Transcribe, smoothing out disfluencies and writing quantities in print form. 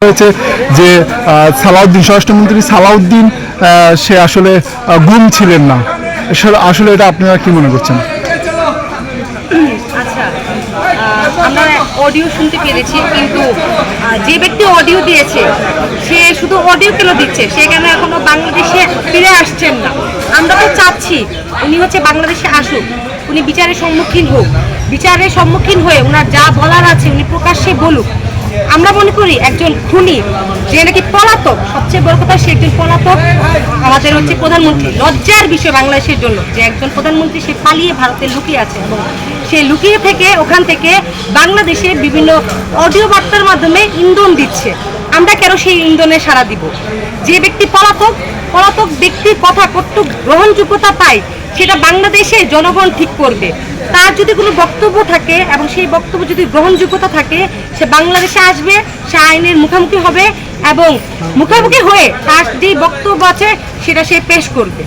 হয়েছে যে সালাউদ্দিন স্বরাষ্ট্রমন্ত্রী সালাউদ্দিন সে আসলে গুম ছিলেন না। আসলে এটা আপনারা কি মনে করছেন? আচ্ছা, আমরা অডিও শুনতে পেরেছি, কিন্তু যে ব্যক্তি অডিও দিয়েছে সে শুধু অডিও কেন দিচ্ছে, সে কেন এখনো বাংলাদেশে ফিরে আসছেন না? আমরা তো চাচ্ছি উনি হচ্ছে বাংলাদেশে আসুক, উনি বিচারের সম্মুখীন হোক, বিচারের সম্মুখীন হয়ে ওনার যা বলার আছে উনি প্রকাশ্যে বলুক। আমরা মনে করি একজন খুনি যে নাকি পলাতক, সবচেয়ে বড় কথা সে একজন পলাতক। আমাদের হচ্ছে প্রধানমন্ত্রী, লজ্জার বিষয় বাংলাদেশের জন্য যে একজন প্রধানমন্ত্রী সে পালিয়ে ভারতে লুকিয়ে আছে এবং সে লুকিয়ে থেকে ওখান থেকে বাংলাদেশে বিভিন্ন অডিও বার্তার মাধ্যমে ইন্ধন দিচ্ছে। আমরা কেন সেই ইন্ধনে সাড়া দিব? যে ব্যক্তি পলাতক, পলাতক ব্যক্তির কথা কতটুকু গ্রহণযোগ্যতা পায় সেটা বাংলাদেশে জনগণ ঠিক করবে। তার যদি কোনো বক্তব্য থাকে এবং সেই বক্তব্য যদি গ্রহণযোগ্যতা থাকে, সে বাংলাদেশে আসবে, সে আইনের মুখোমুখি হবে এবং মুখোমুখি হয়ে তার যে বক্তব্য আছে সেটা সে পেশ করবে।